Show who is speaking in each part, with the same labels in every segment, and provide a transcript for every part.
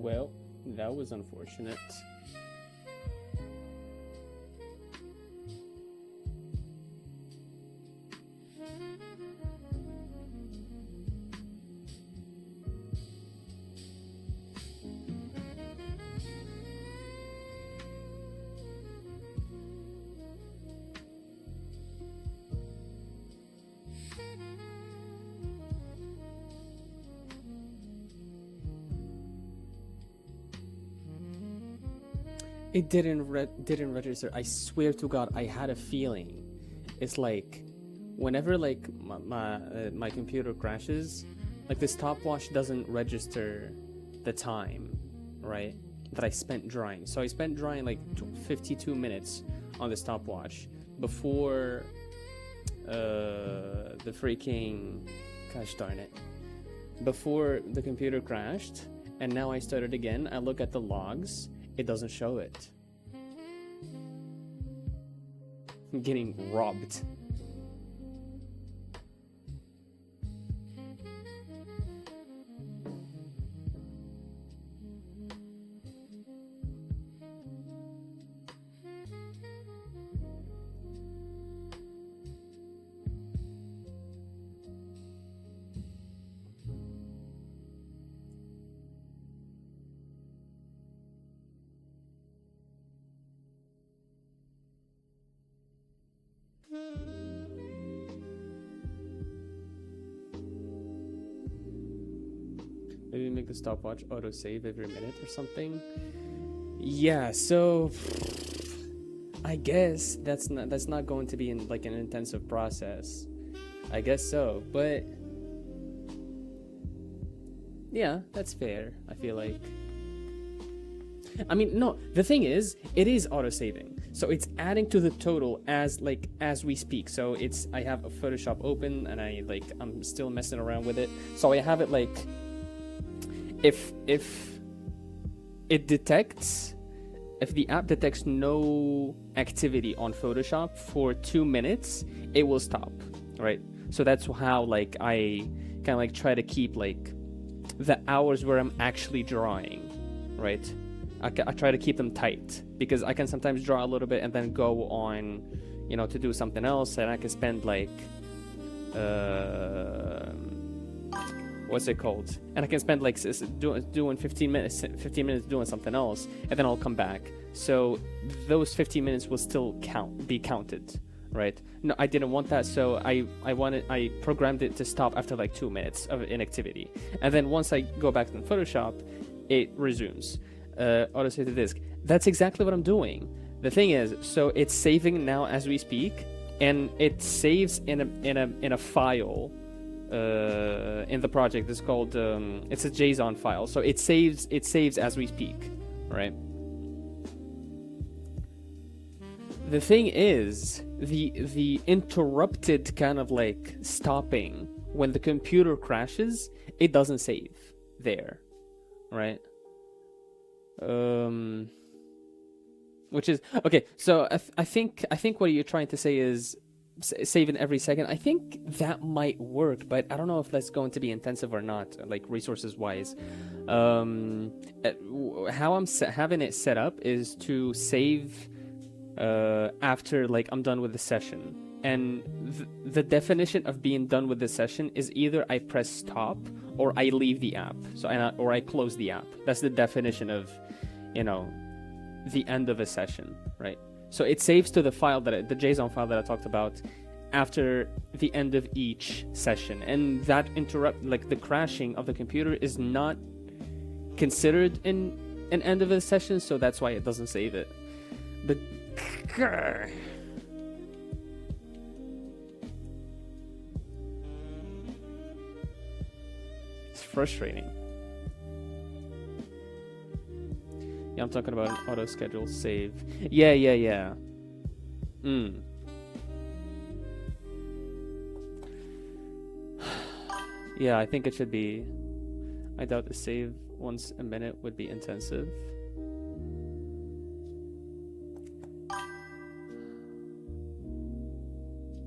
Speaker 1: Well, that was unfortunate. It didn't register. I swear to God, I had a feeling. It's like, whenever like my computer crashes, like the stopwatch doesn't register the time, right? That I spent drawing. So I spent drawing like 52 minutes on the stopwatch before the freaking, gosh darn it, before the computer crashed, and now I started again. I look at the logs. It doesn't show it. I'm getting robbed. Maybe make the stopwatch autosave every minute or something. Yeah, so I guess that's not going to be in like an intensive process. I guess so, but yeah, that's fair. I feel like. I mean, no, the thing is, it is auto-saving. So it's adding to the total as we speak. So I have a Photoshop open and I'm still messing around with it. So I have it like, if the app detects no activity on Photoshop for 2 minutes, it will stop, right? So that's how like I kind of like try to keep like the hours where I'm actually drawing, right? I try to keep them tight because I can sometimes draw a little bit and then go on, to do something else, and I can spend like, what's it called? And I can spend like doing 15 minutes doing something else, and then I'll come back. So those 15 minutes will still be counted, right? No, I didn't want that, so I programmed it to stop after like 2 minutes of inactivity, and then once I go back to Photoshop, it resumes. Autosave to disk. That's exactly what I'm doing. The thing is, so it's saving now as we speak, and it saves in a file in the project. It's called it's a JSON file, so it saves as we speak, right? The thing is, the interrupted kind of like stopping when the computer crashes, it doesn't save there, right? Which is okay. So I think what you're trying to say is saving every second. I think that might work, but I don't know if that's going to be intensive or not, like resources wise. How I'm having it set up is to save after like I'm done with the session, and the definition of being done with the session is either I press stop or I leave the app, or I close the app. That's the definition of, the end of a session, right? So it saves to the file the JSON file that I talked about after the end of each session, and that the crashing of the computer is not considered in an end of a session, so that's why it doesn't save it. But it's frustrating. Yeah, I'm talking about an auto schedule save. Yeah. Yeah, I think it should be. I doubt the save once a minute would be intensive.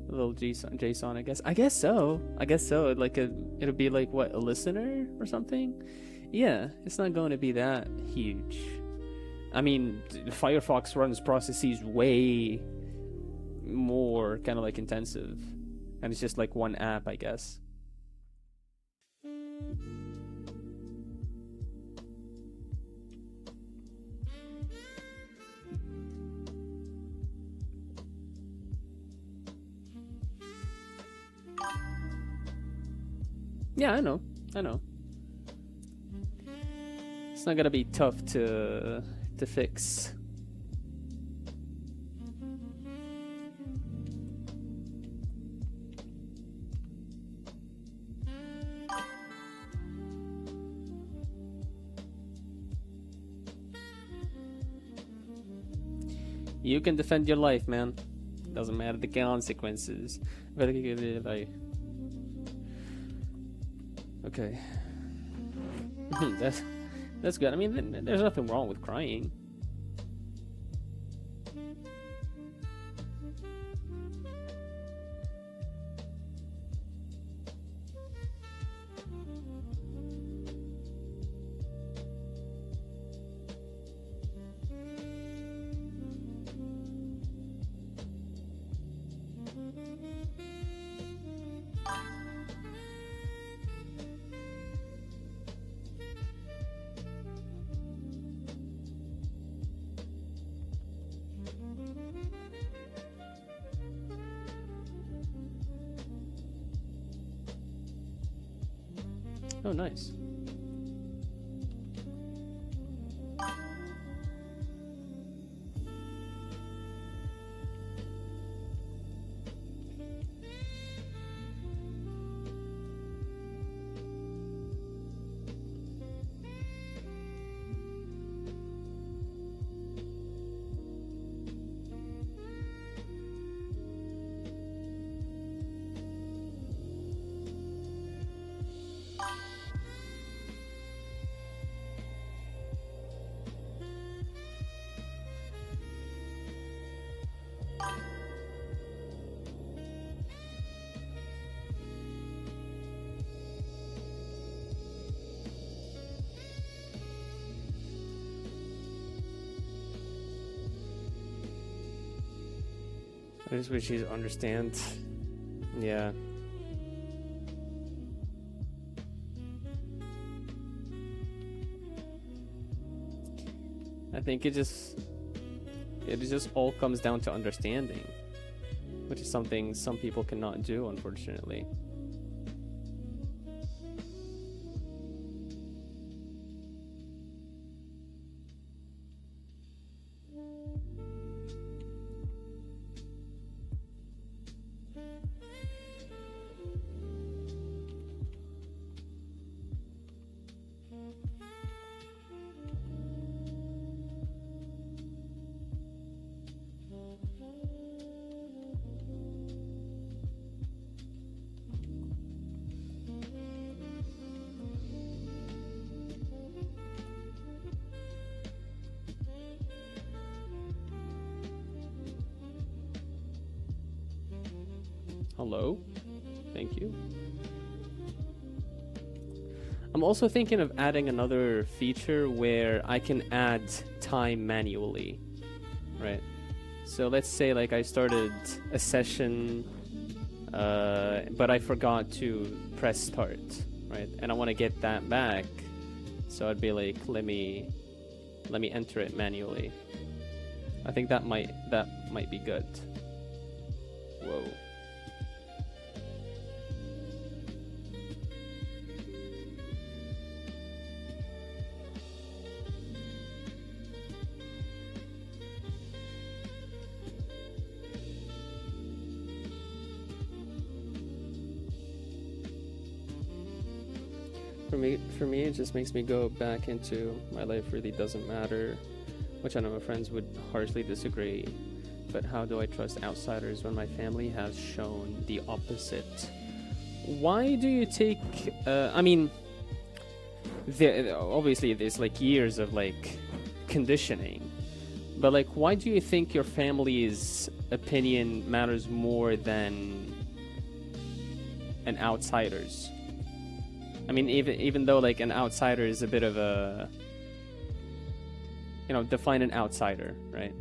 Speaker 1: A little JSON, I guess. I guess so. Like it'll be like what, a listener or something. Yeah, it's not going to be that huge. I mean, Firefox runs processes way more kind of like intensive, and it's just like one app, I guess. Yeah, I know. I know. It's not gonna be tough to fix. You can defend your life, man. Doesn't matter the consequences. Okay. That's good. I mean, there's nothing wrong with crying. Oh, nice. I just wish you'd understand. Yeah. I think it just all comes down to understanding, which is something some people cannot do, unfortunately. Hello? Thank you. I'm also thinking of adding another feature where I can add time manually, right? So let's say like I started a session, but I forgot to press start, right? And I want to get that back. So I'd be like, let me enter it manually. I think that might be good. Whoa. For me, it just makes me go back into my life really doesn't matter, which I know my friends would harshly disagree. But how do I trust outsiders when my family has shown the opposite? Why do you take? I mean, obviously there's like years of like conditioning, but like, why do you think your family's opinion matters more than an outsider's? I mean, even though like an outsider is a bit of a, define an outsider, right?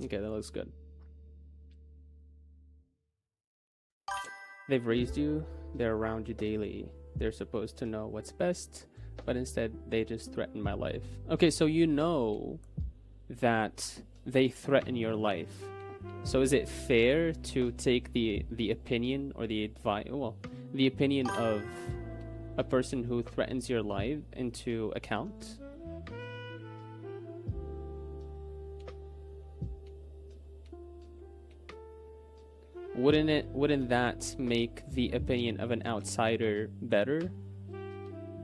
Speaker 1: Okay, that looks good. They've raised you, they're around you daily. They're supposed to know what's best, but instead they just threaten my life. Okay, so you know that they threaten your life. So is it fair to take the opinion or the advice, well, the opinion of a person who threatens your life into account? Wouldn't that make the opinion of an outsider better?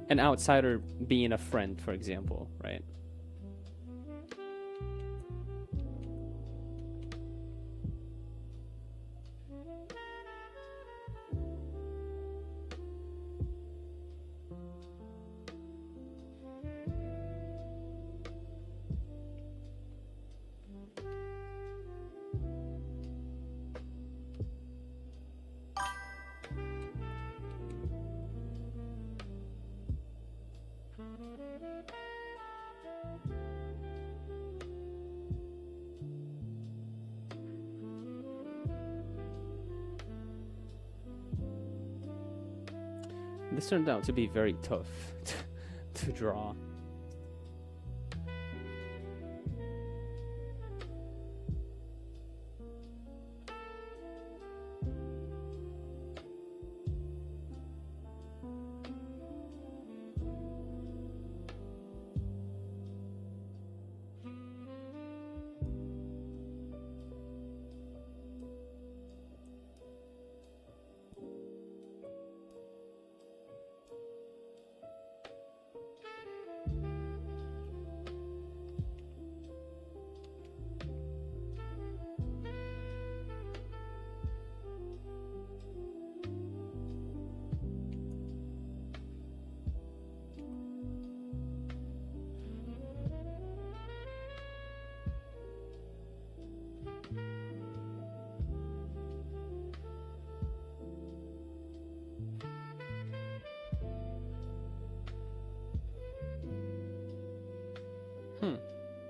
Speaker 1: An outsider being a friend, for example, right? This turned out to be very tough to draw.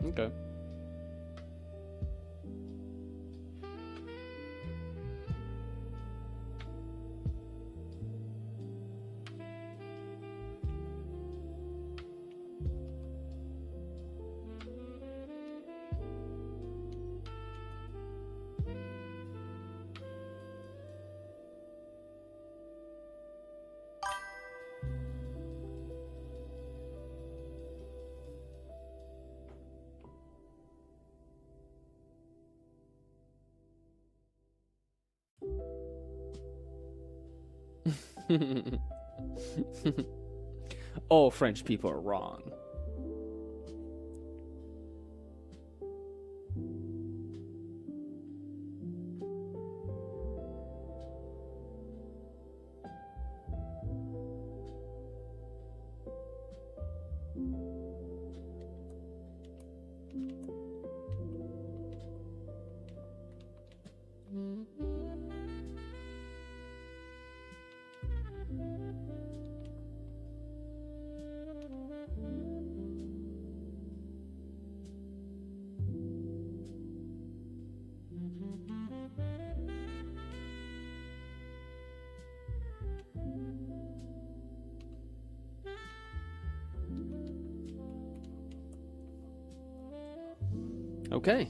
Speaker 1: Okay. All French people are wrong. Okay.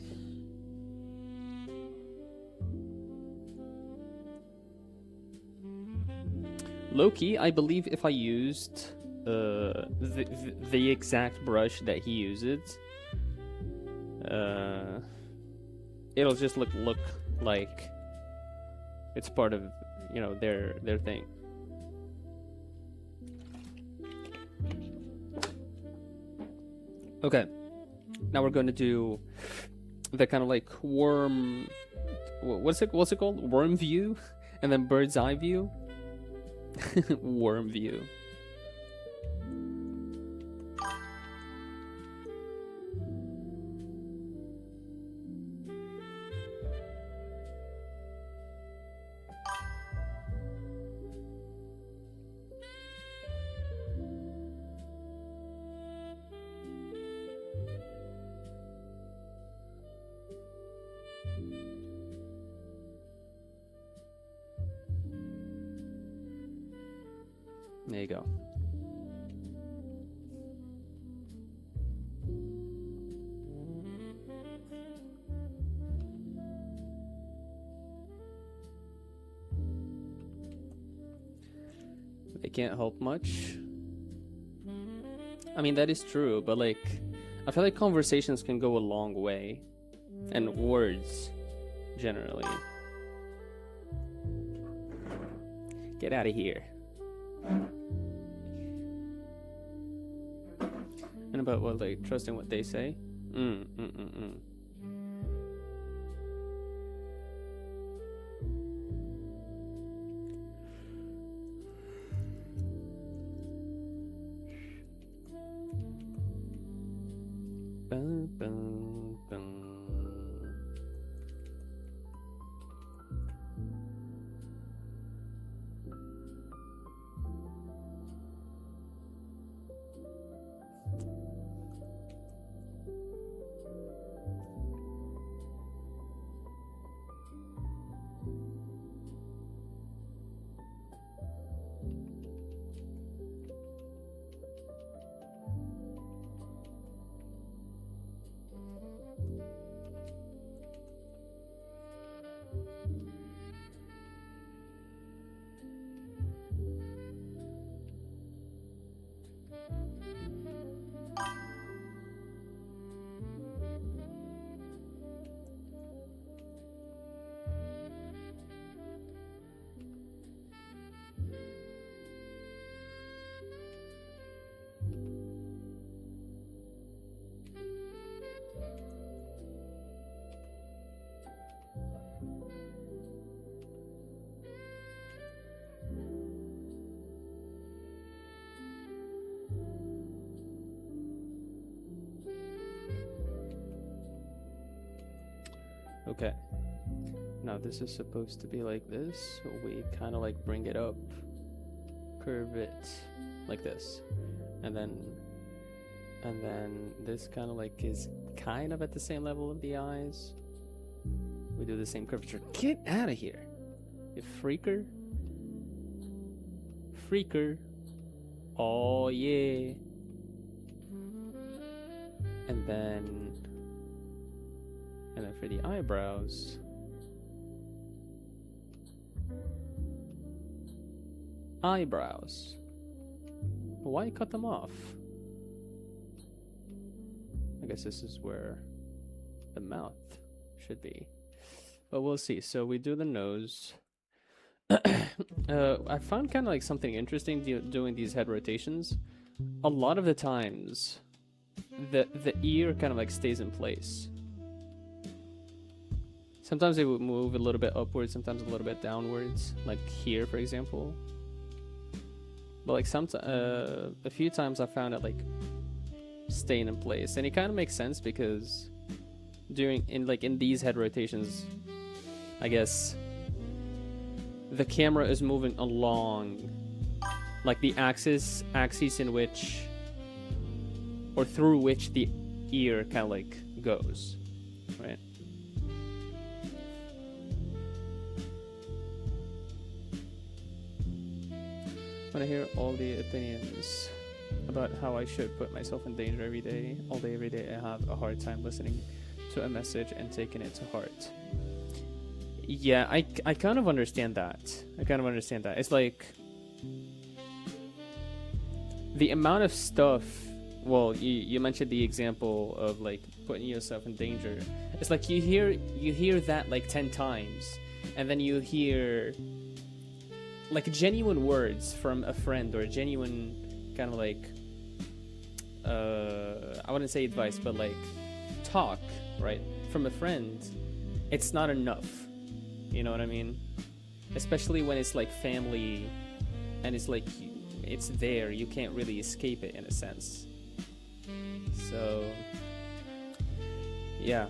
Speaker 1: Low-key, I believe if I used the exact brush that he uses, it'll just look like it's part of, you know, their thing. Okay. Now we're going to do the kind of like worm, what's it called, worm view, and then bird's eye view. Worm view. There you go. They can't help much. I mean, that is true, but like, I feel like conversations can go a long way, and words, generally. Get out of here. And about what, like, trusting what they say? Bum, bum, bum. Okay. Now this is supposed to be like this. So we kind of like bring it up, curve it like this, and then this kind of like is kind of at the same level of the eyes. We do the same curvature. Get out of here, you freaker! Freaker! Oh yeah! And then for the eyebrows, why cut them off? I guess this is where the mouth should be, but we'll see. So we do the nose. I found kind of like something interesting doing these head rotations. A lot of the times the ear kind of like stays in place. Sometimes it would move a little bit upwards, sometimes a little bit downwards, like here, for example. But like a few times I found it like staying in place, and it kind of makes sense because in these head rotations, I guess the camera is moving along, like the axis in which, or through which the ear kind of like goes, right? When I hear all the opinions about how I should put myself in danger every day, all day, every day, I have a hard time listening to a message and taking it to heart. Yeah, I kind of understand that. It's like the amount of stuff. Well, you mentioned the example of like putting yourself in danger. It's like you hear that like 10 times, and then you hear like genuine words from a friend, or a genuine kind of like I wouldn't say advice, but like talk, right, from a friend, it's not enough. You know what I mean? Especially when it's like family and it's like it's there, you can't really escape it in a sense. So yeah.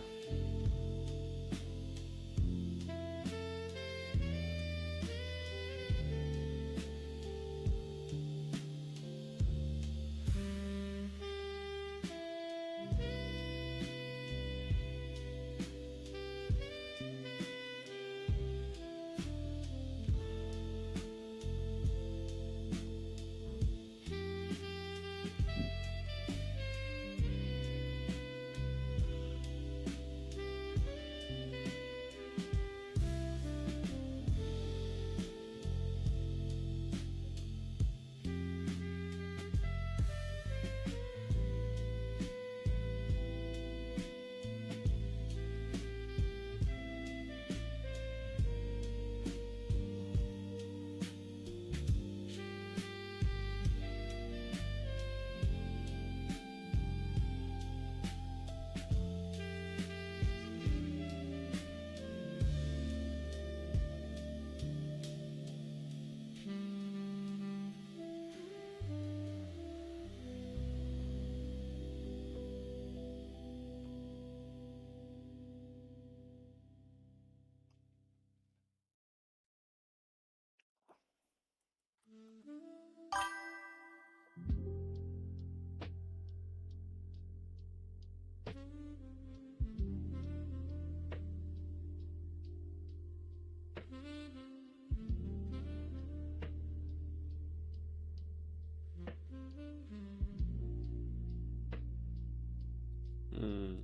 Speaker 1: Mm.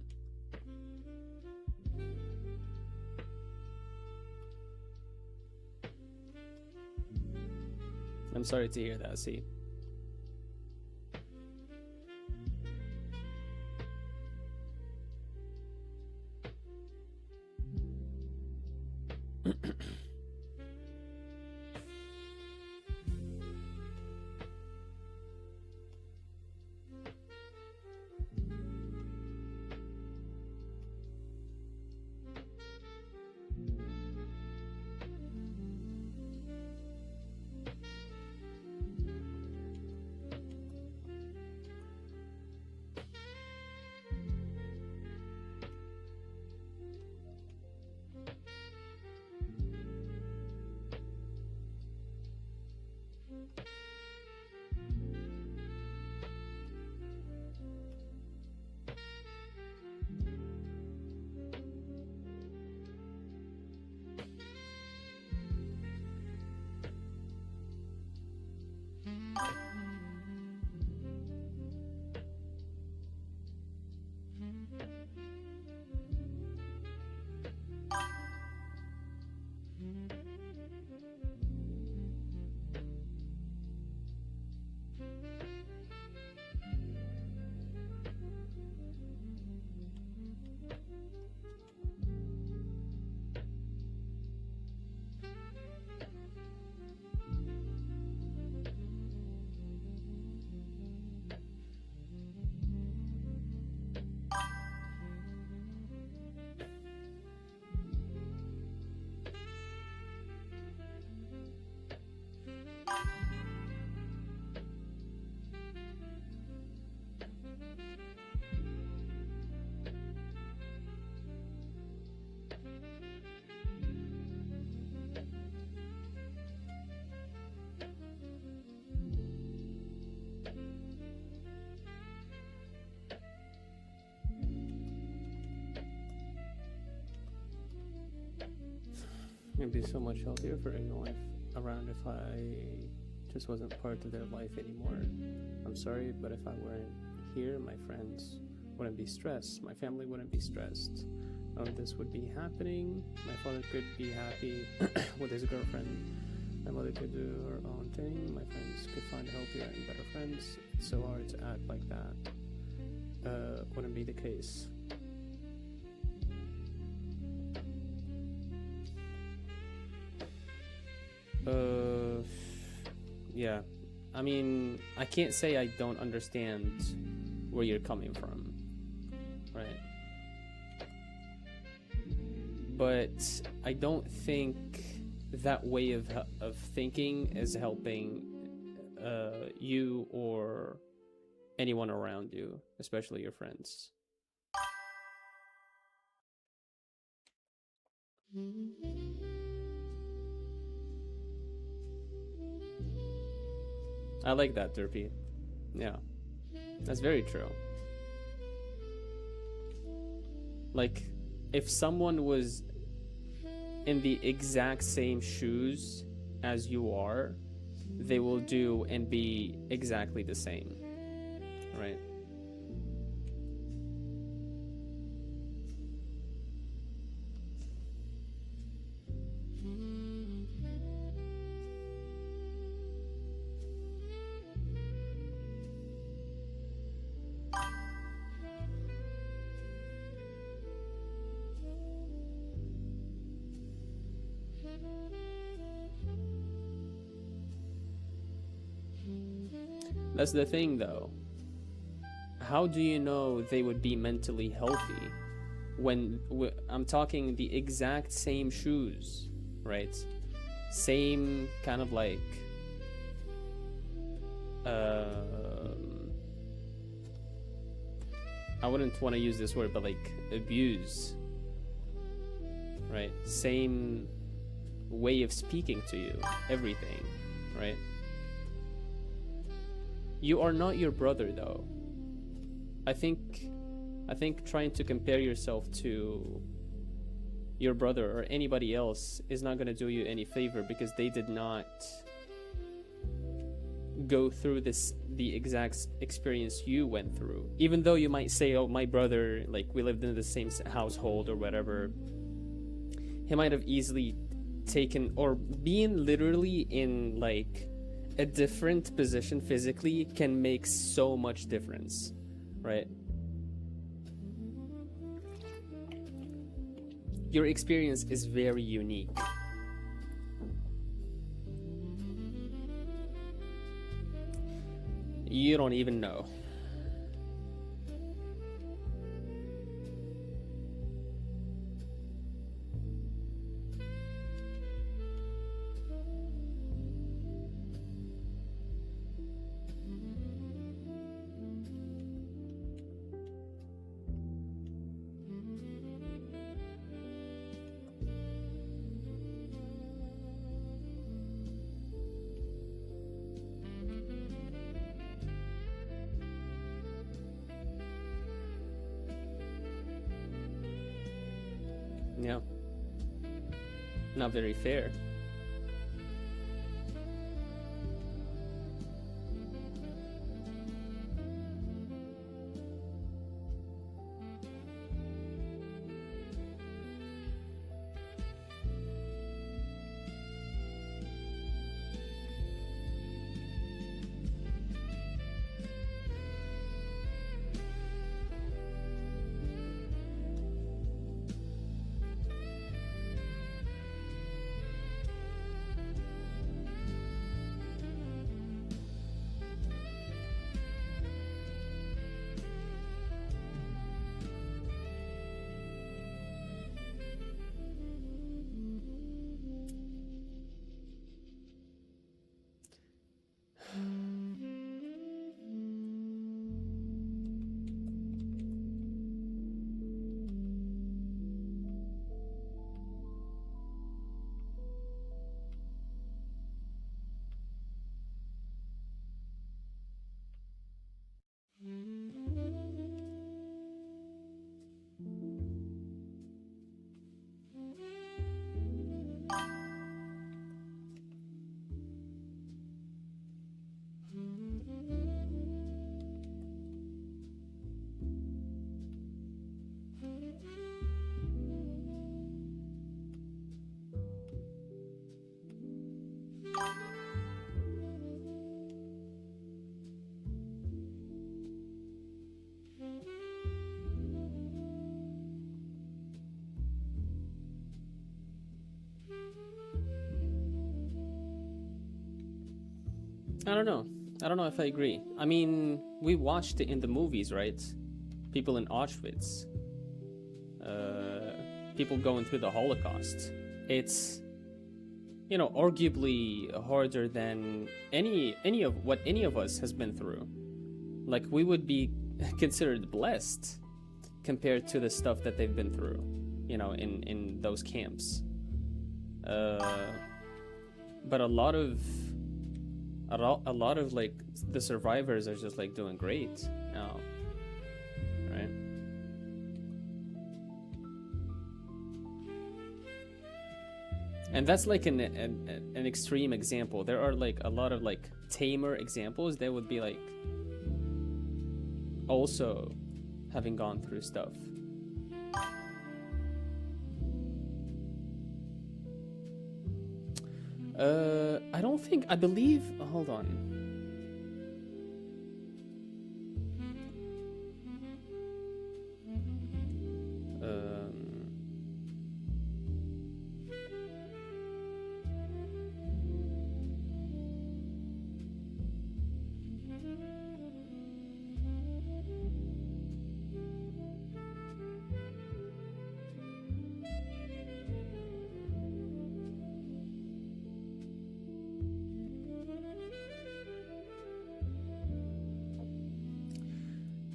Speaker 1: I'm sorry to hear that, see. It'd be so much healthier for life around if I just wasn't part of their life anymore. I'm sorry, but if I weren't here, my friends wouldn't be stressed. My family wouldn't be stressed. This would be happening. My father could be happy with his girlfriend. My mother could do her own thing. My friends could find healthier and better friends. It's so hard to act like that. Wouldn't be the case. Yeah. I mean, I can't say I don't understand where you're coming from, right? but I don't think that way of thinking is helping you or anyone around you, especially your friends. I like that, Derpy. Yeah, that's very true. Like, if someone was in the exact same shoes as you are, they will do and be exactly the same, right? That's the thing, though. How do you know they would be mentally healthy when I'm talking the exact same shoes, right? Same kind of like I wouldn't want to use this word, but like abuse, right? Same way of speaking to you, everything, right? You are not your brother, though. I think trying to compare yourself to your brother or anybody else is not going to do you any favor, because they did not go through the exact experience you went through. Even though you might say, oh, my brother, like, we lived in the same household or whatever, he might have easily taken, or being literally in like a different position physically can make so much difference, right? Your experience is very unique. You don't even know. Yeah. Not very fair. I don't know. I don't know if I agree. I mean, we watched it in the movies, right? People in Auschwitz. people going through the Holocaust. It's, you know, arguably harder than any of what any of us has been through. Like, we would be considered blessed compared to the stuff that they've been through, you know, in those camps. But a lot of like the survivors are just like doing great now, right? And that's like an extreme example. There are like a lot of like tamer examples that would be like also having gone through stuff. I don't think, I believe, hold on.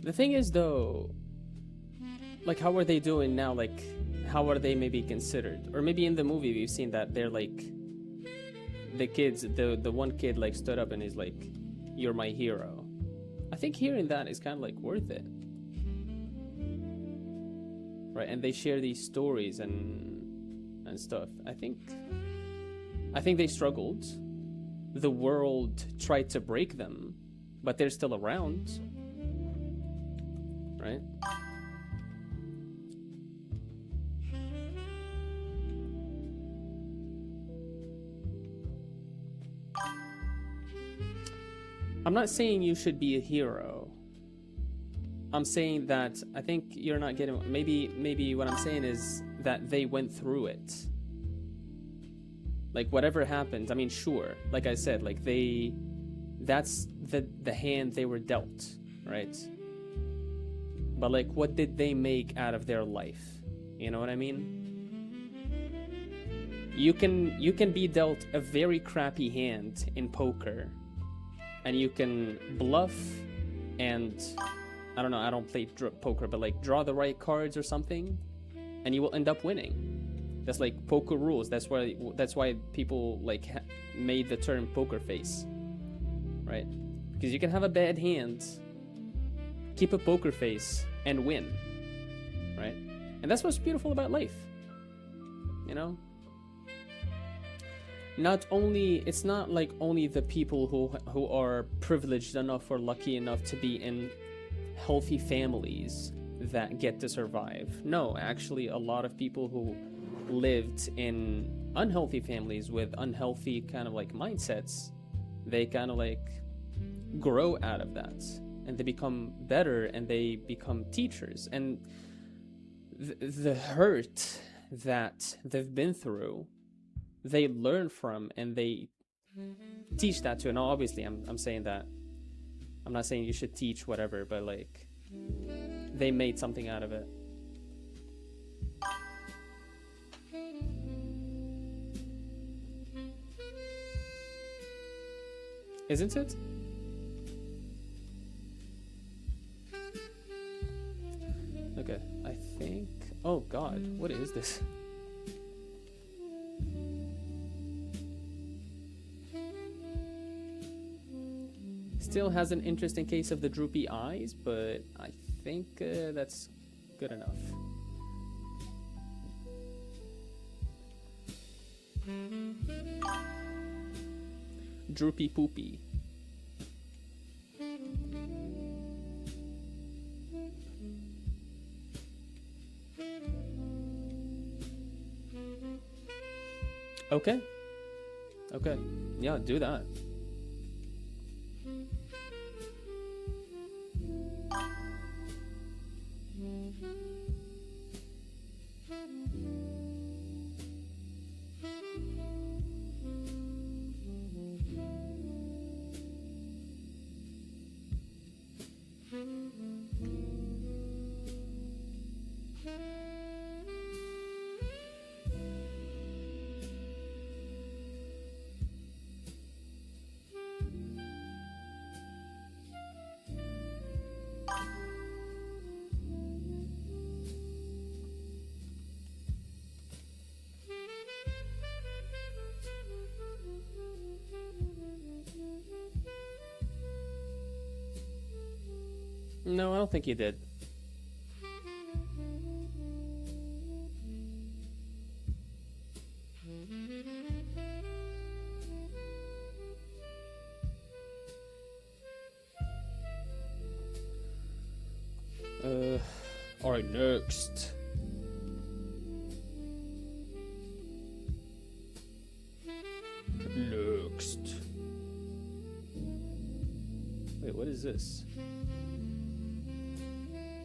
Speaker 1: The thing is, though, like, how are they doing now? Like, how are they maybe considered? Or maybe in the movie we've seen that they're like, the kids, the one kid like stood up and is like, "You're my hero." I think hearing that is kind of like worth it, right? And they share these stories and stuff. I think they struggled. The world tried to break them, but they're still around. Right? I'm not saying you should be a hero. I'm saying that I think you're not getting, maybe what I'm saying is that they went through it. Like, whatever happened, I mean, sure, like I said, like that's the hand they were dealt, right? But like, what did they make out of their life? You know what I mean? You can be dealt a very crappy hand in poker, and you can bluff and, I don't know, I don't play poker, but like draw the right cards or something, and you will end up winning. That's like poker rules. That's why people like made the term poker face, right? Because you can have a bad hand, keep a poker face, and win, right? And that's what's beautiful about life, you know? It's not like only the people who are privileged enough or lucky enough to be in healthy families that get to survive. No, actually, a lot of people who lived in unhealthy families with unhealthy kind of like mindsets, they kind of like grow out of that. And they become better, and they become teachers. And the hurt that they've been through, they learn from, and they teach that too. Now, obviously, I'm saying that. I'm not saying you should teach whatever, but like, they made something out of it. Isn't it? Okay, I think... Oh god, what is this? Still has an interesting case of the droopy eyes, but I think that's good enough. Droopy poopy. Okay. Okay. Yeah, do that. No, I don't think you did. Alright, next. Next. Wait, what is this?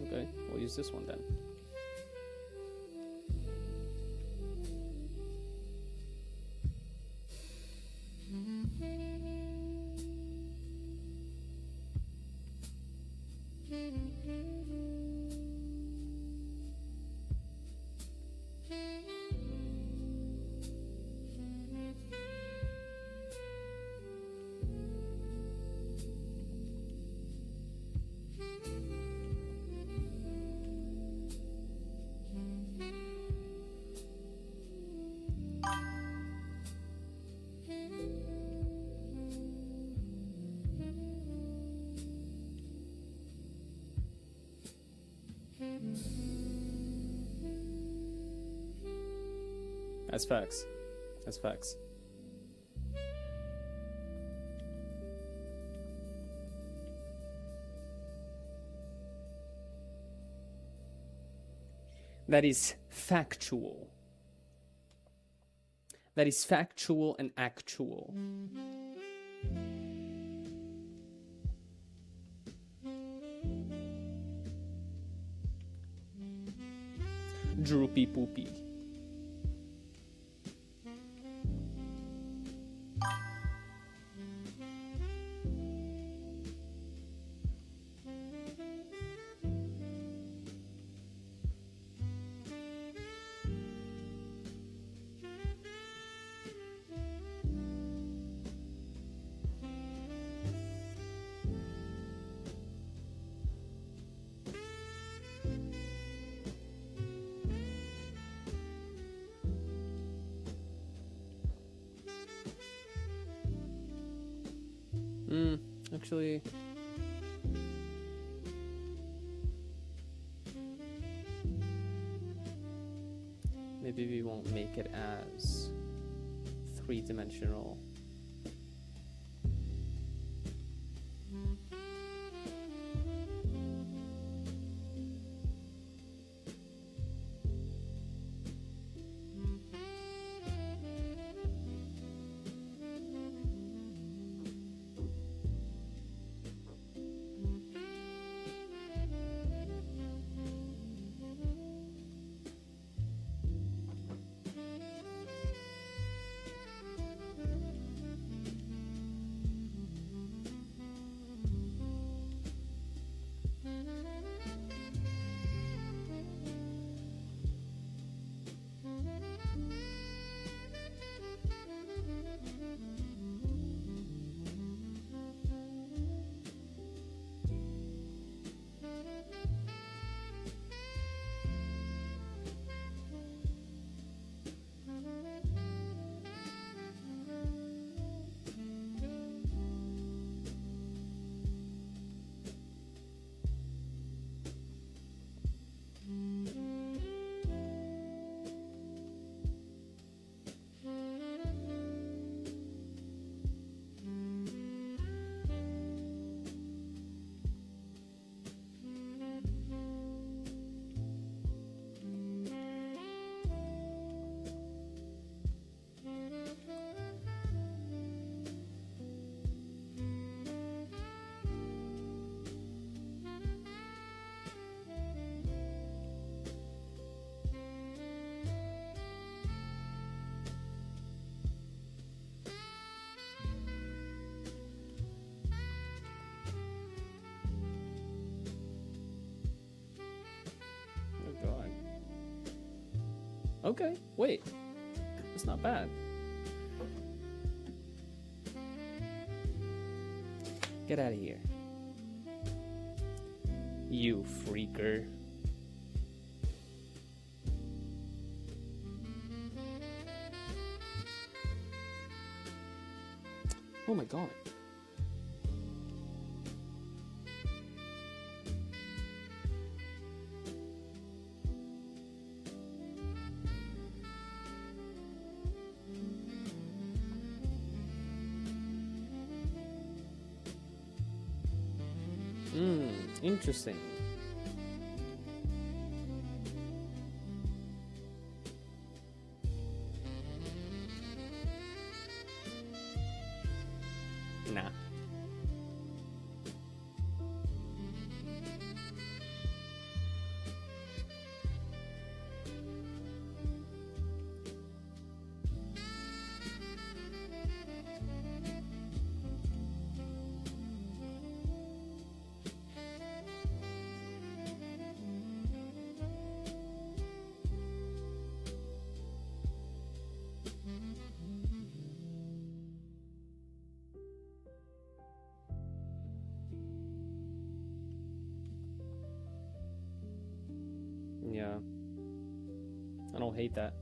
Speaker 1: Okay, we'll use this one then. That's facts. That's facts. That is factual. That is factual and actual. Droopy poopy. Actually, maybe we won't make it as three-dimensional. Okay, wait. That's not bad. Get out of here. You freaker. Oh my god. Interesting. Nah. Yeah. I don't hate that.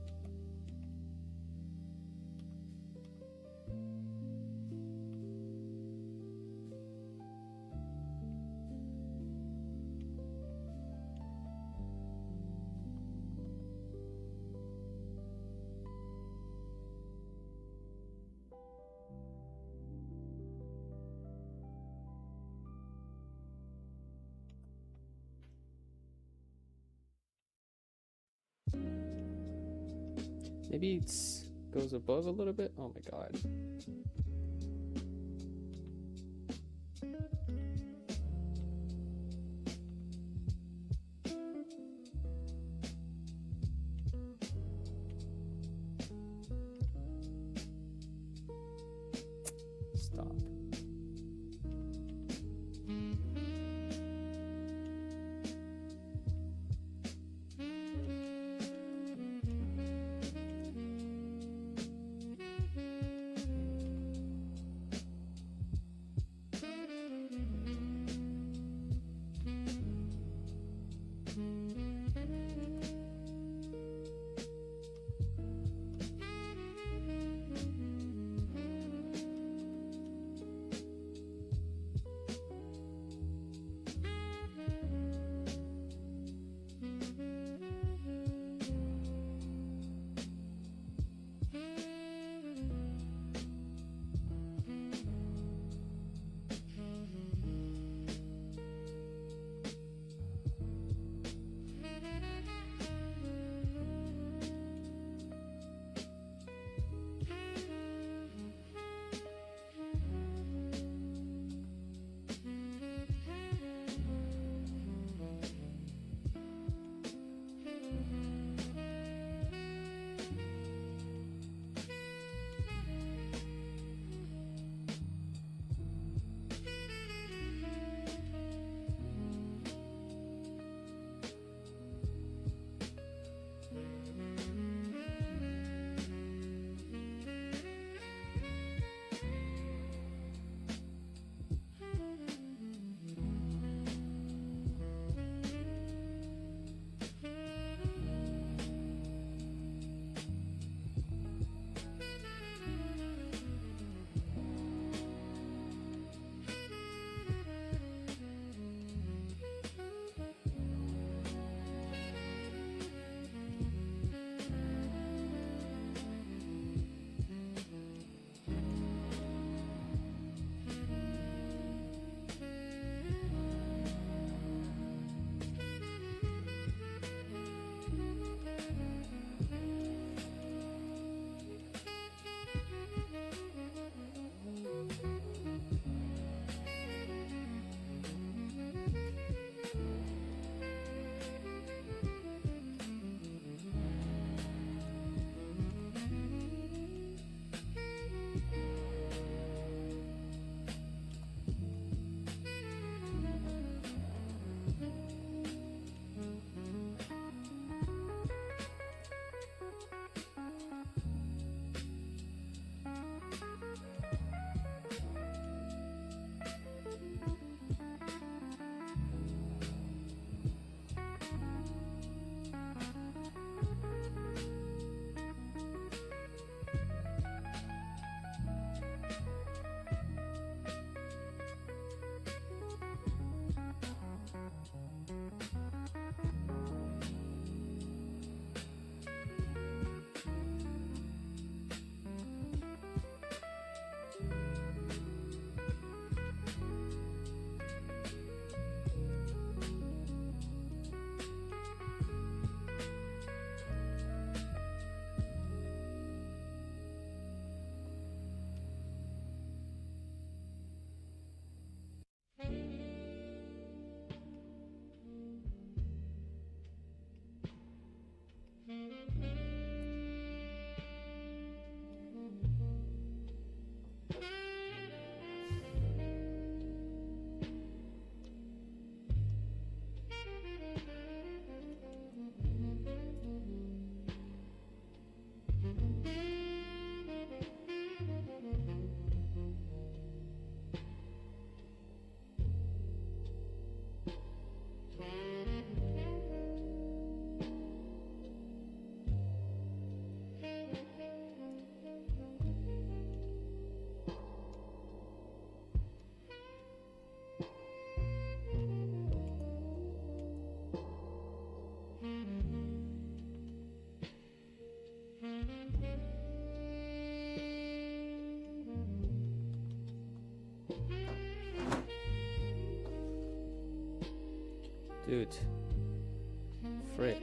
Speaker 1: Maybe it goes above a little bit. Oh my god. Stop. Dude. Frick.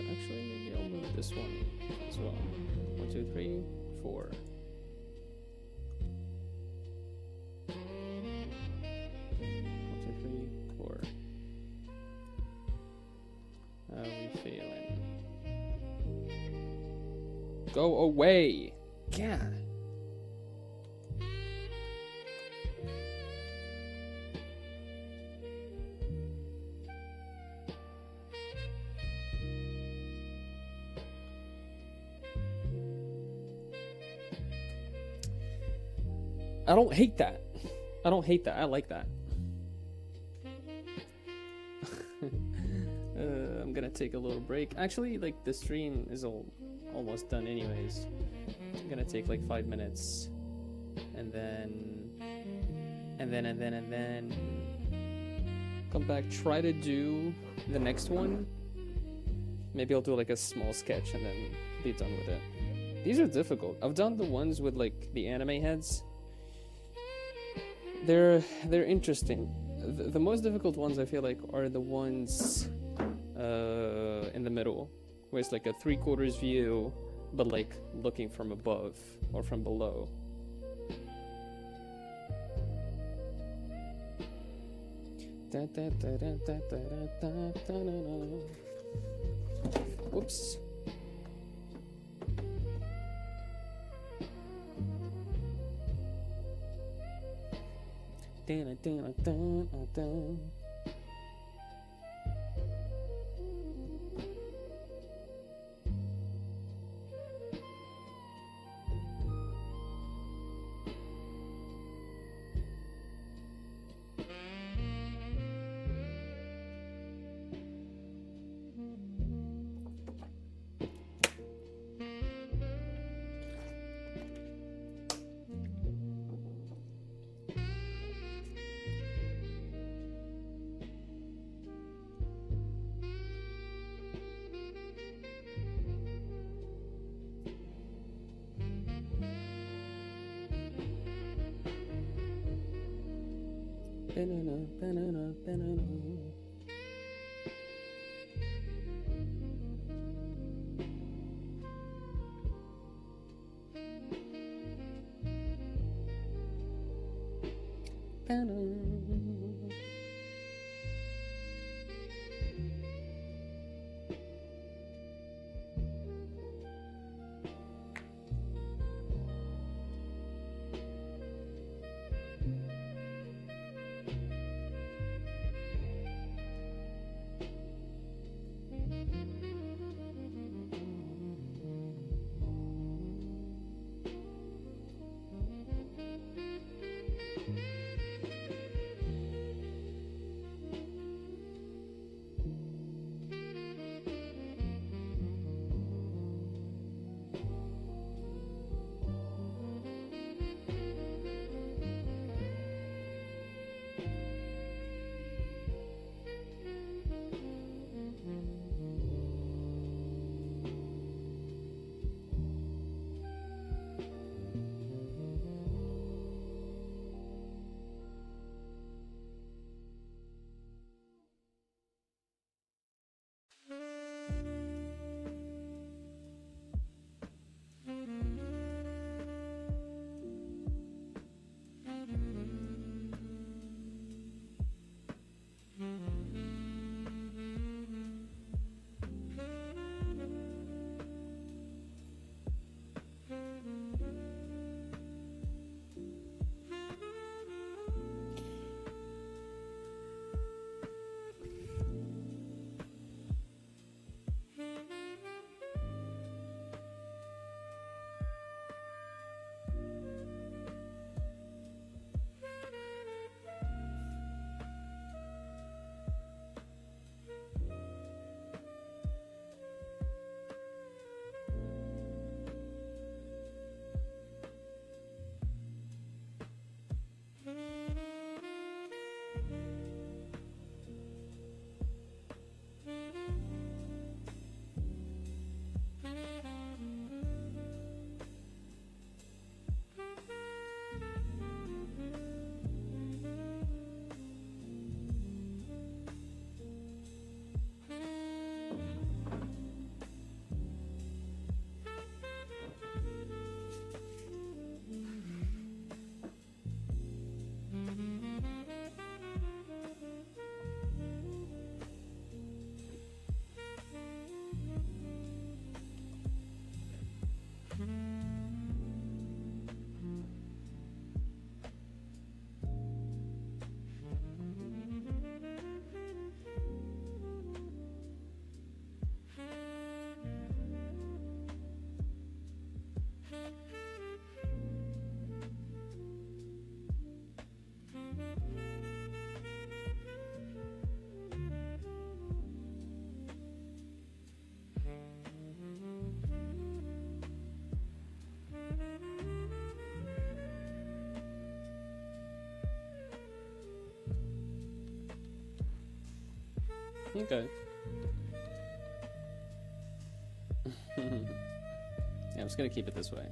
Speaker 1: Actually, maybe I'll move this one as well. 1, 2, 3, 4. We failing. Go away! Yeah. I don't hate that. I don't hate that. I like that. I'm gonna take a little break. Actually, like, the stream is almost done anyways. I'm gonna take like 5 minutes. And then come back, try to do the next one. Maybe I'll do like a small sketch and then be done with it. These are difficult. I've done the ones with like the anime heads. They're interesting. The most difficult ones I feel like are the ones in the middle, where it's like a 3/4 view, but like looking from above or from below. Whoops. Okay. Yeah, I'm just gonna keep it this way.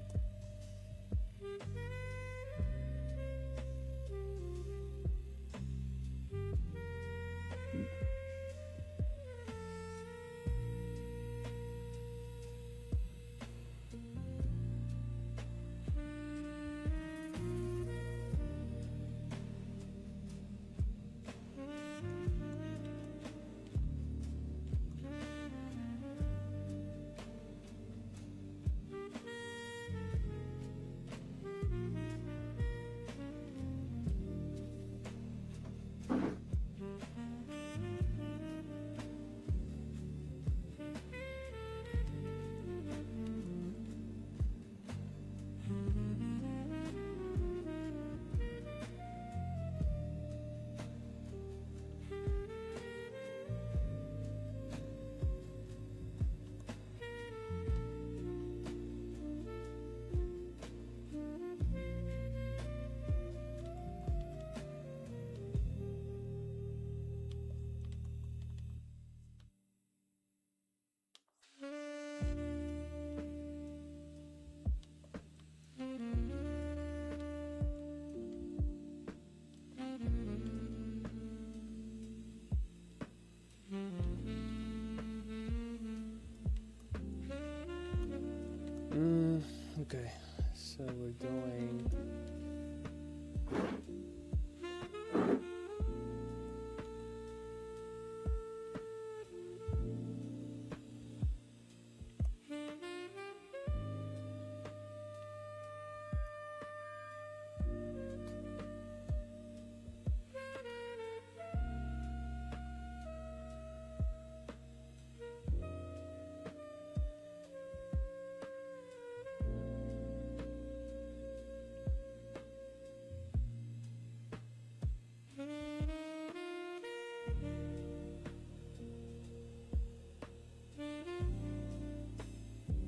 Speaker 1: Okay, so we're doing.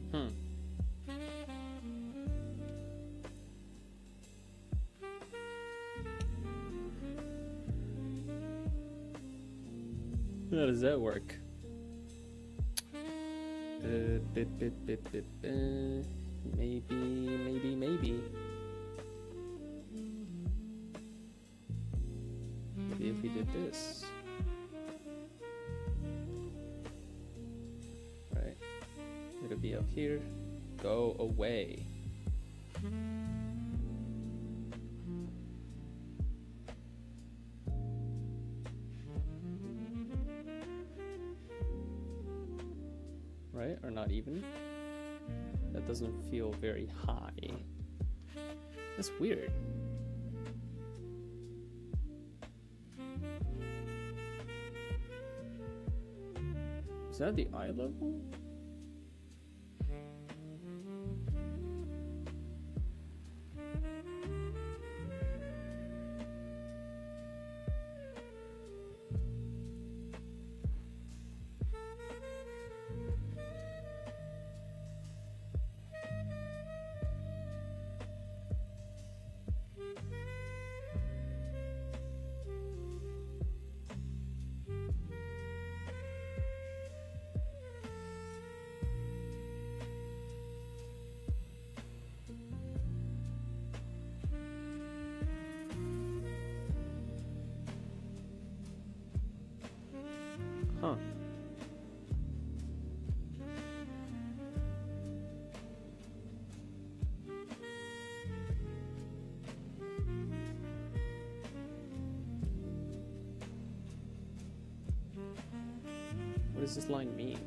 Speaker 1: Hmm. How does that work? Maybe, maybe, maybe. Maybe if we did this. Right. It'll be up here. Go away. Right? Or not even? That doesn't feel very high. That's weird. Is that the eye level? Huh. What does this line mean?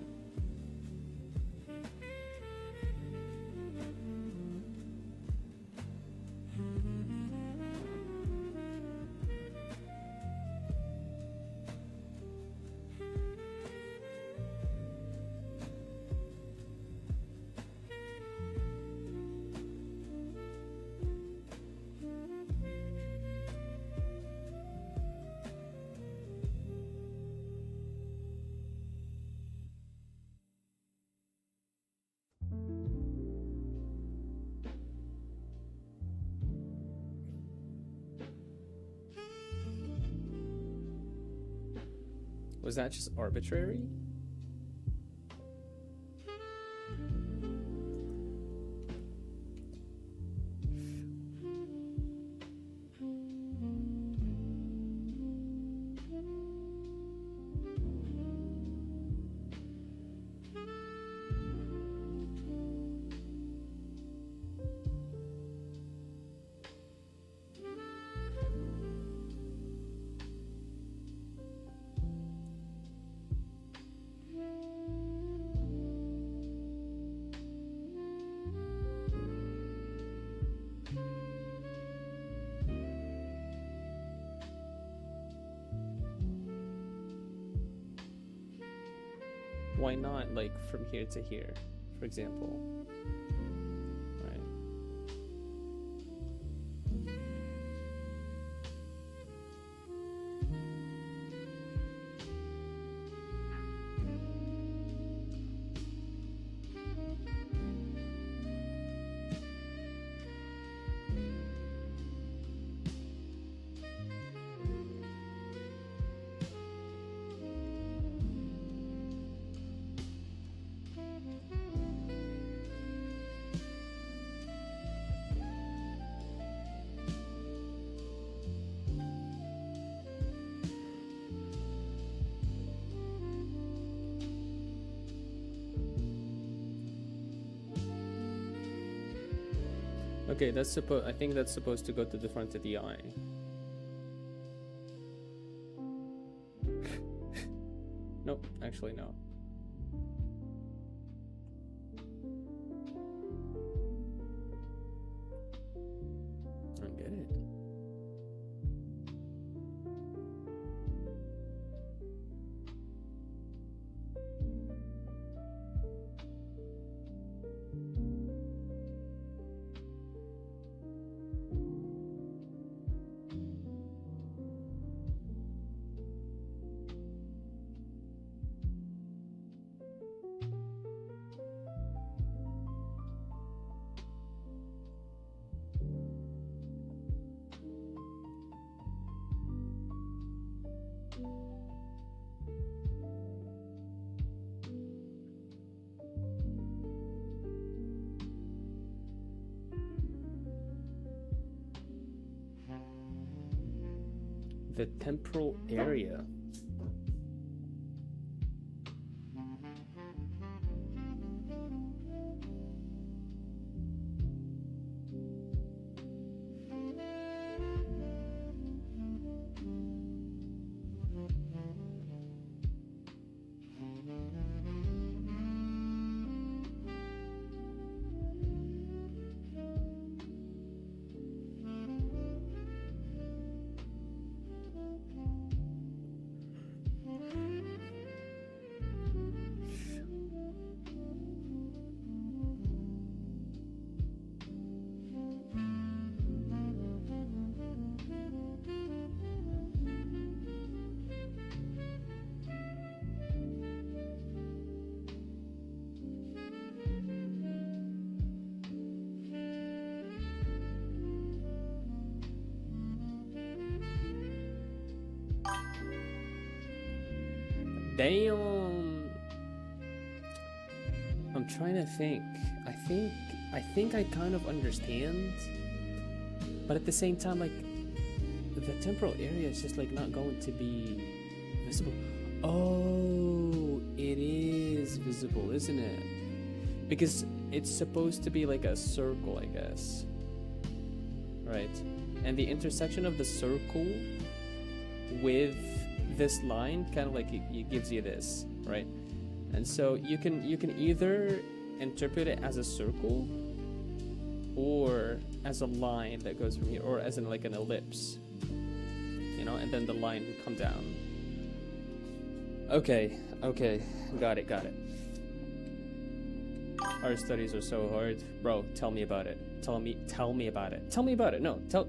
Speaker 1: Was that just arbitrary? Why not, like, from here to here, for example? Right. Okay, that's supposed. I think that's supposed to go to the front of the eye. Nope, actually no. I don't get it. The temporal area. Damn. I'm trying to think. I think I kind of understand, but at the same time, like, the temporal area is just like not going to be visible. Oh, it is visible, isn't it? Because it's supposed to be like a circle, I guess. Right. And the intersection of the circle with this line kind of like it gives you this, right? And so you can either interpret it as a circle or as a line that goes from here, or as in like an ellipse, you know, and then the line will come down. Okay, got it. Our studies are so hard. Bro, tell me about it. Tell me about it. Tell me about it. No, tell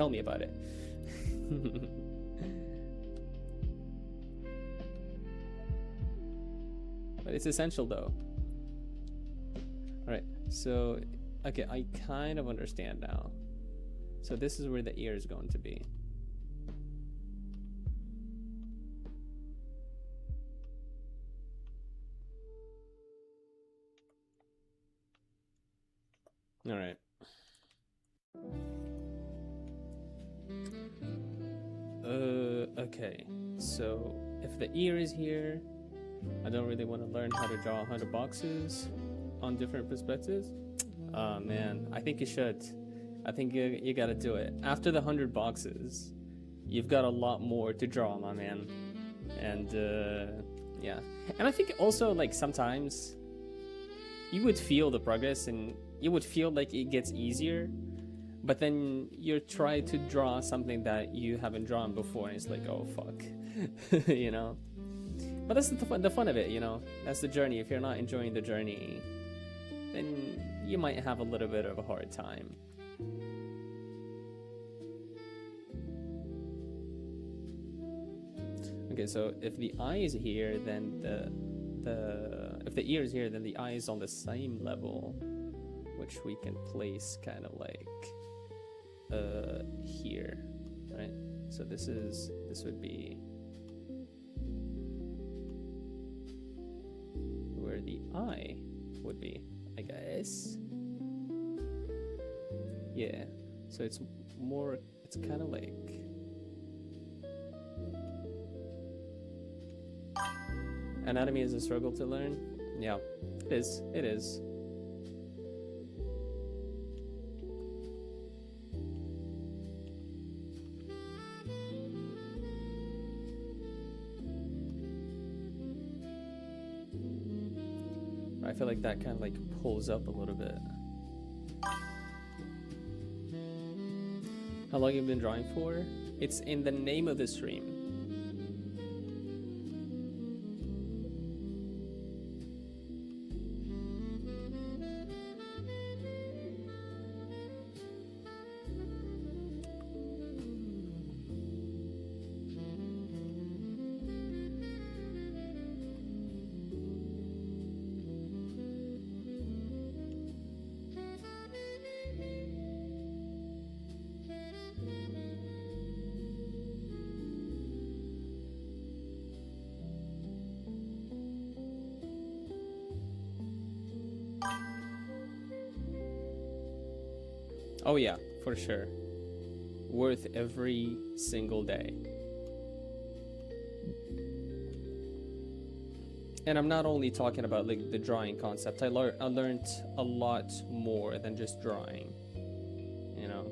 Speaker 1: me about it. But it's essential though. Alright, so, okay, I kind of understand now. So this is where the ear is going to be. All right. Okay. So if the ear is here, I don't really want to learn how to draw 100 boxes on different perspectives. Oh man, I think you should. I think you gotta do it. After the 100 boxes, you've got a lot more to draw, my man. And yeah. And I think also, like, sometimes you would feel the progress and you would feel like it gets easier, but then you try to draw something that you haven't drawn before and it's like, oh fuck. You know? But that's the fun of it, you know? That's the journey. If you're not enjoying the journey, then you might have a little bit of a hard time. Okay, so if the eye is here, then if the ear is here, then the eye is on the same level, which we can place kind of like here, right? So this would be where the eye would be, I guess. Yeah, so it's kind of like, anatomy is a struggle to learn. Yeah, it is. I feel like that kind of like pulls up a little bit. How long have you been drawing for? It's in the name of the stream. Oh yeah, for sure. Worth every single day. And I'm not only talking about like the drawing concept. I learned a lot more than just drawing. You know.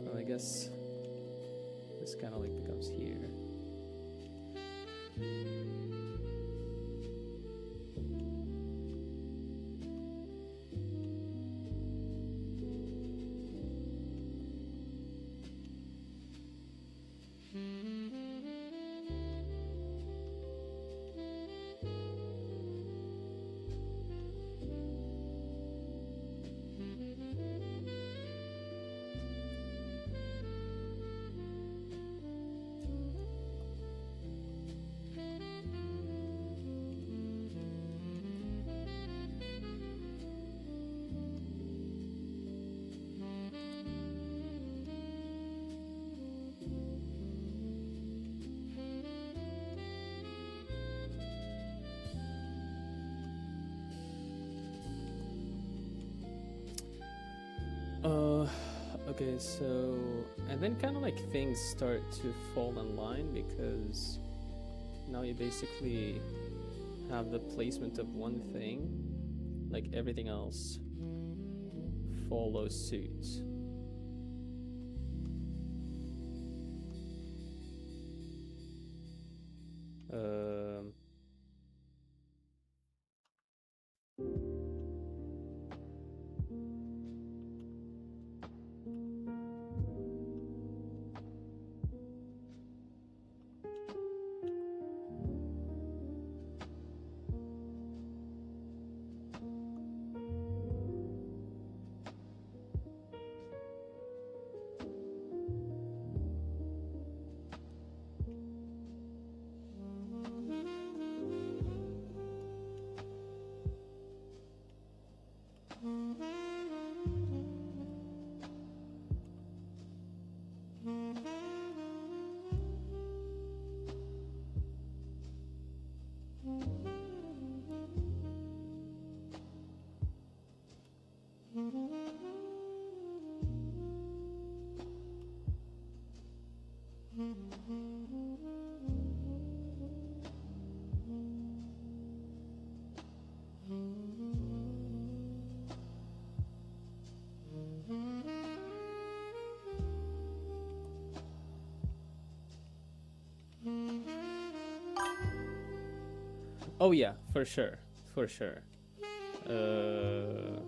Speaker 1: Well, I guess this kind of like becomes here. Okay, so, and then kind of like things start to fall in line because now you basically have the placement of one thing, like everything else follows suit. Oh yeah, for sure, for sure. Uh,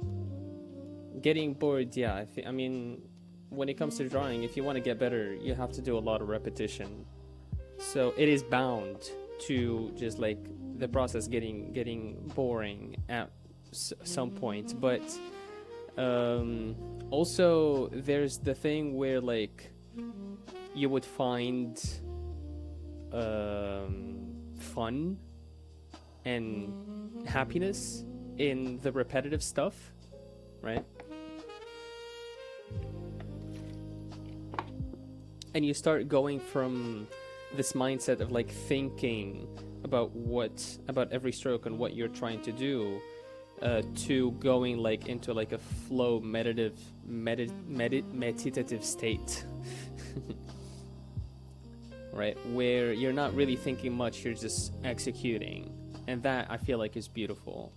Speaker 1: Getting bored, yeah. I mean, when it comes to drawing, if you want to get better, you have to do a lot of repetition. So it is bound to just like the process getting boring at some point. But also, there's the thing where like you would find fun and happiness in the repetitive stuff, right? And you start going from this mindset of like thinking about every stroke and what you're trying to do, to going like into like a flow meditative state. Right, where you're not really thinking much, you're just executing, and that I feel like is beautiful.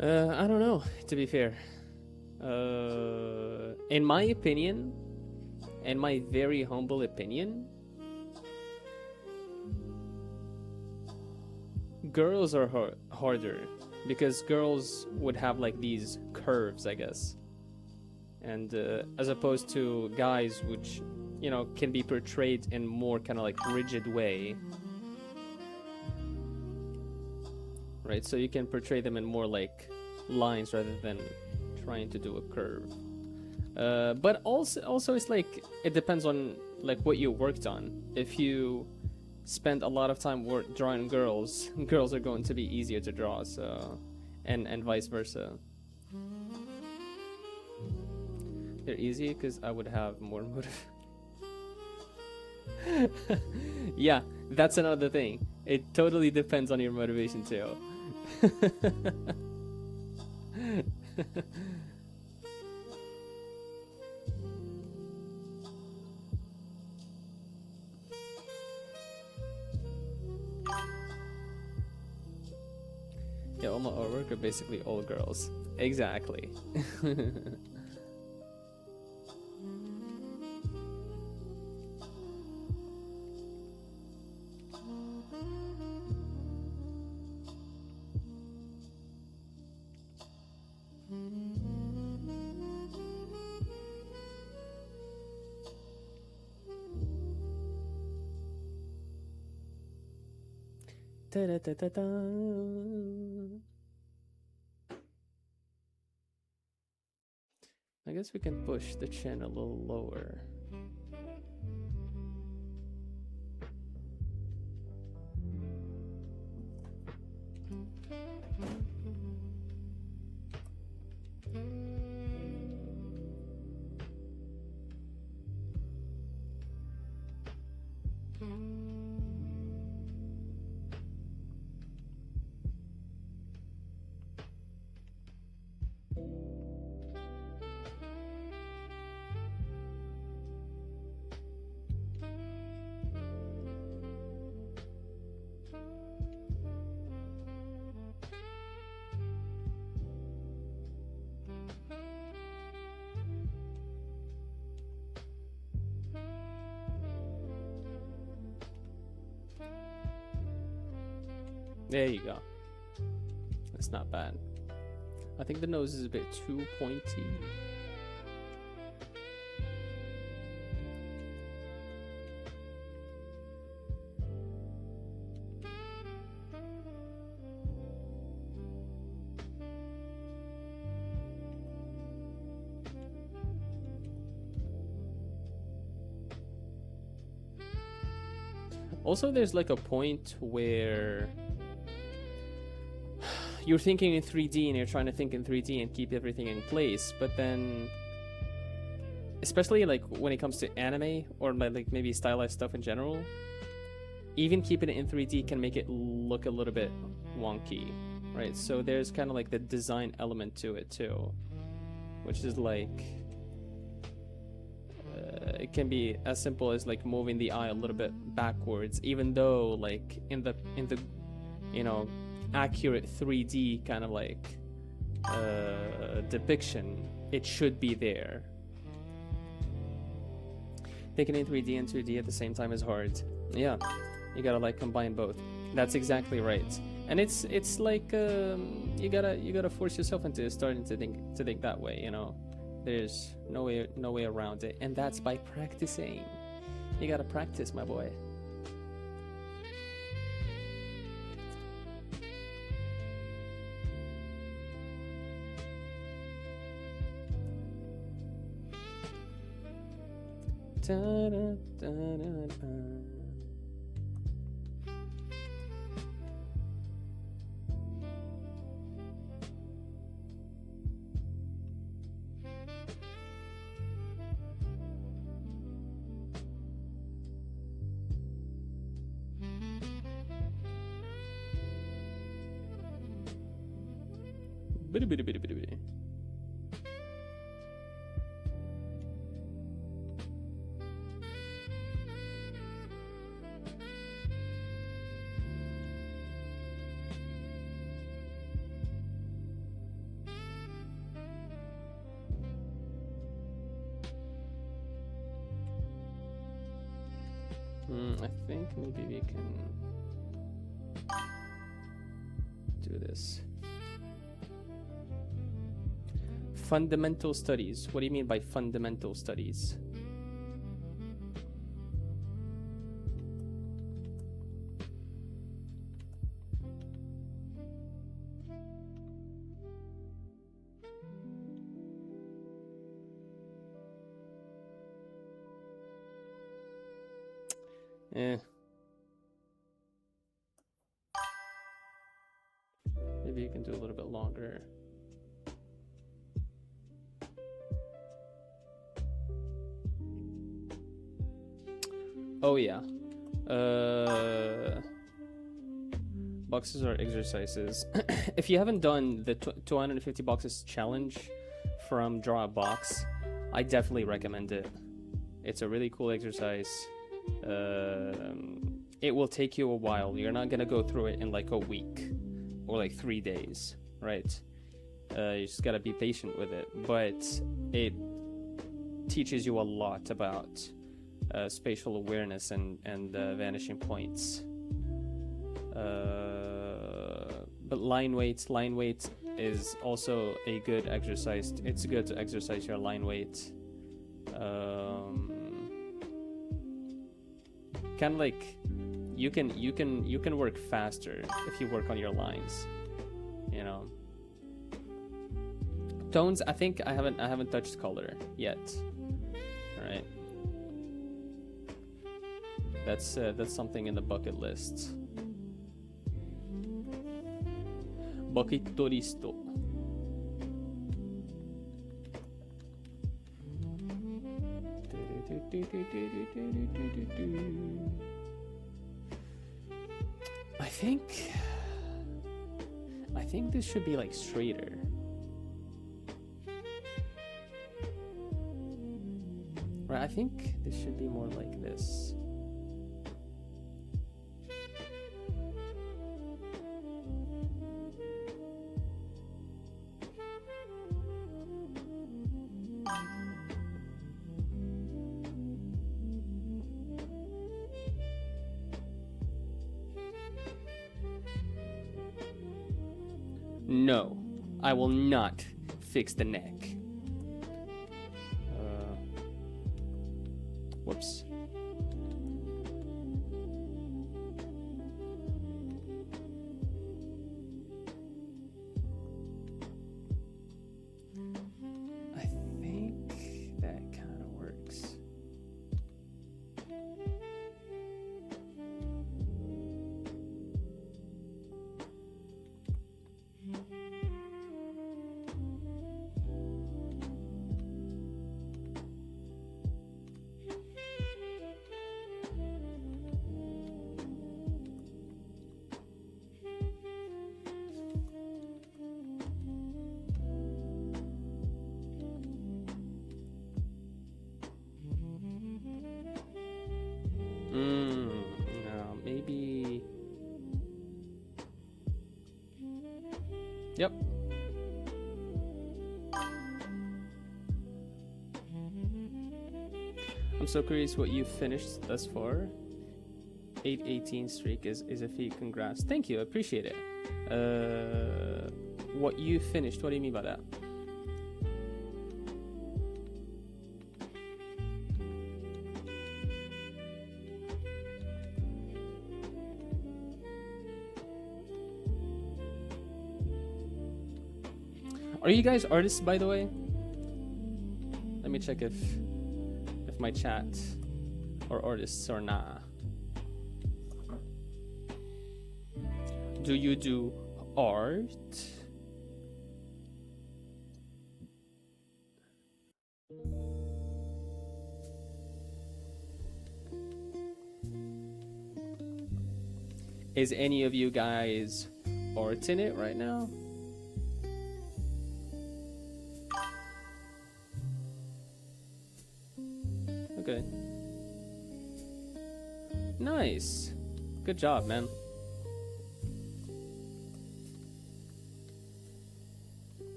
Speaker 1: I don't know, to be fair. In my opinion, in my very humble opinion, girls are harder because girls would have like these curves, I guess, and as opposed to guys, which can be portrayed in more kind of like rigid way, right? So you can portray them in more like lines rather than trying to do a curve. But also it's like it depends on like what you worked on. If you spend a lot of time drawing girls, girls are going to be easier to draw. So, and vice versa. They're easier because I would have more motive. Yeah, that's another thing. It totally depends on your motivation too. Yeah, all my artwork are basically all girls. Exactly. Da-da-da-da-da. I guess we can push the chin a little lower. There you go. That's not bad. I think the nose is a bit too pointy. Also, there's like a point where you're thinking in 3D and you're trying to think in 3D and keep everything in place, but then, especially like when it comes to anime or like maybe stylized stuff in general, even keeping it in 3D can make it look a little bit wonky, right? So there's kind of like the design element to it too, which is like it can be as simple as like moving the eye a little bit backwards, even though like in the you know, accurate 3D kind of like depiction, it should be there. Thinking in 3D and 2D at the same time is hard. Yeah, you gotta like combine both. That's exactly right. And it's like you gotta force yourself into starting to think that way. You know, there's no way around it, and that's by practicing. You gotta practice, my boy. Da, da, da, da, da. Bitty, bitty, bitty, bitty, bitty. I think maybe we can do this. Fundamental studies. What do you mean by fundamental studies? Maybe you can do a little bit longer. Oh yeah. Boxes are exercises. If you haven't done the 250 boxes challenge from Draw a Box, I definitely recommend it. It's a really cool exercise. It will take you a while. You're not gonna go through it in like a week or like 3 days, right? You just gotta be patient with it, but it teaches you a lot about spatial awareness and vanishing points. But line weight is also a good exercise. It's good to exercise your line weight. Kind of like you can work faster if you work on your lines, you know. Tones, I think I haven't touched color yet. All right, that's something in the bucket list. Bucket listo. I think this should be like straighter. Right, I think this should be more like this. No, I will not fix the neck. Whoops. I think that kind of works. Yep. I'm so curious what you finished thus far. 818 streak is a feat. Congrats. Thank you. I appreciate it. What you finished? What do you mean by that? Are you guys artists, by the way? Let me check if my chat are artists or not. Do you do art? Is any of you guys art in it right now? Okay. Nice. Good job, man.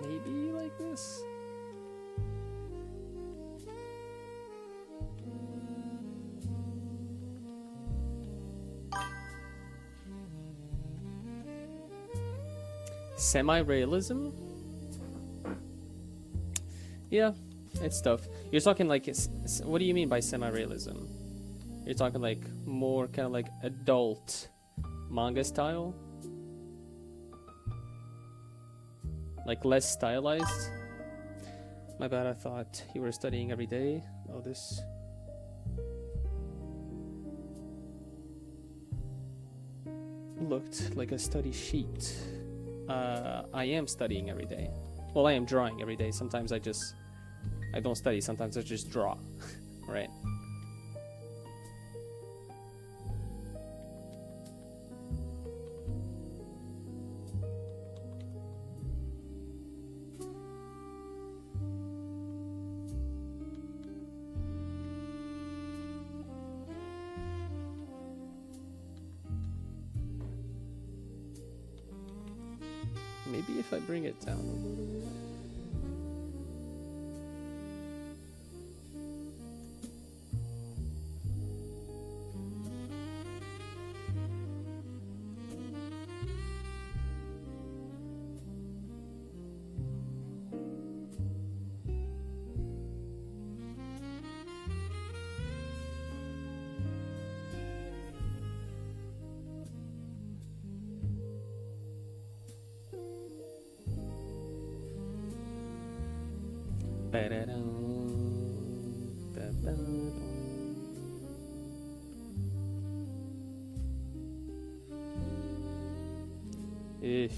Speaker 1: Maybe like this? Semi-realism? Yeah, it's tough. You're talking like, what do you mean by semi-realism? You're talking like more kind of like adult manga style? Like less stylized? My bad, I thought you were studying every day. Oh, this... looked like a study sheet. I am studying every day. Well, I am drawing every day. Sometimes I don't study. Sometimes I just draw, right? Maybe if I bring it down a little bit. If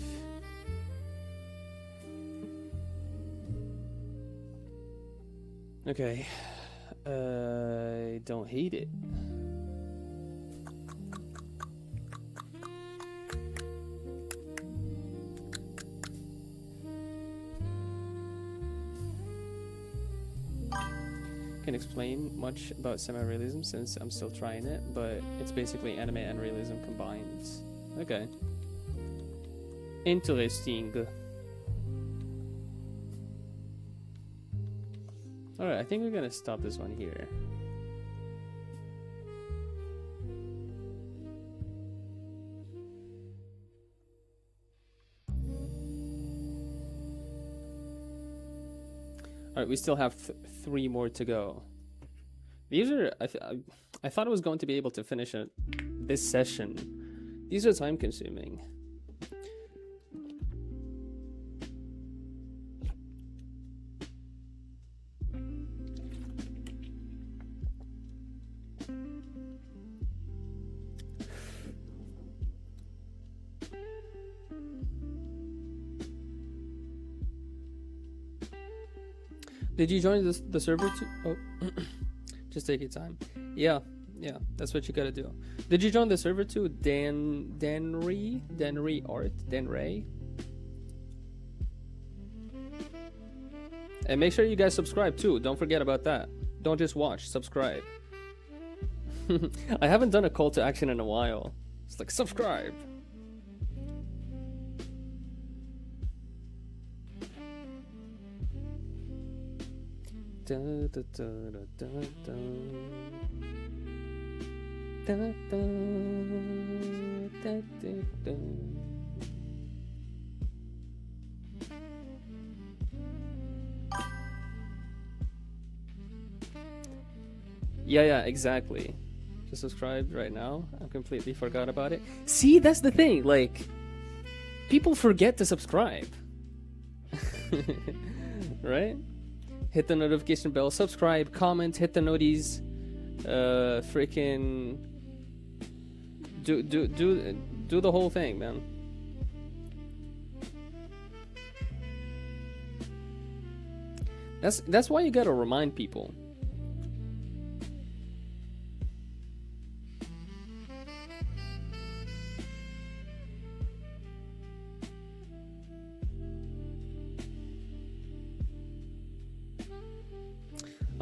Speaker 1: okay, I don't hate it. Can explain much about semi-realism since I'm still trying it, but it's basically anime and realism combined. Okay. Interesting. Alright, I think we're gonna stop this one here. Alright, we still have 3 more to go. These are... I thought I was going to be able to finish it this session. These are time consuming. Did you join the server too? Oh, just take your time. Yeah, that's what you gotta do. Did you join the server too? Danray Art, Danray. And make sure you guys subscribe too. Don't forget about that. Don't just watch, subscribe. I haven't done a call to action in a while. It's like subscribe. Da, da, da, da, da, da, da, da, da, da. Yeah, exactly. Just subscribe right now. I completely forgot about it. See, that's the thing. Like, people forget to subscribe. Right? Hit the notification bell, subscribe, comment, hit the noties, freaking do the whole thing, man. That's why you gotta remind people.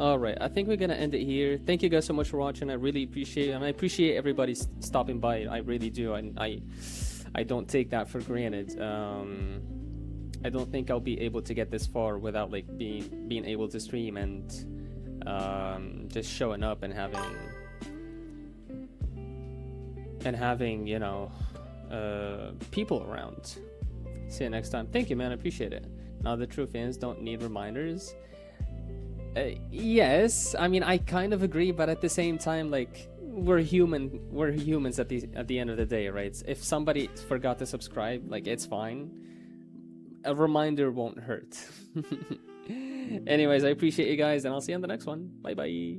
Speaker 1: Alright, I think we're gonna end it here. Thank you guys so much for watching. I really appreciate it, and I appreciate everybody stopping by. I really do. I don't take that for granted. I don't think I'll be able to get this far without like being able to stream and just showing up and having you know people around. See you next time. Thank you, man. I appreciate it. Now the true fans don't need reminders. Yes, I mean I kind of agree, but at the same time, like we're humans at the end of the day, right? If somebody forgot to subscribe, like it's fine. A reminder won't hurt. Anyways, I appreciate you guys, and I'll see you on the next one. Bye bye.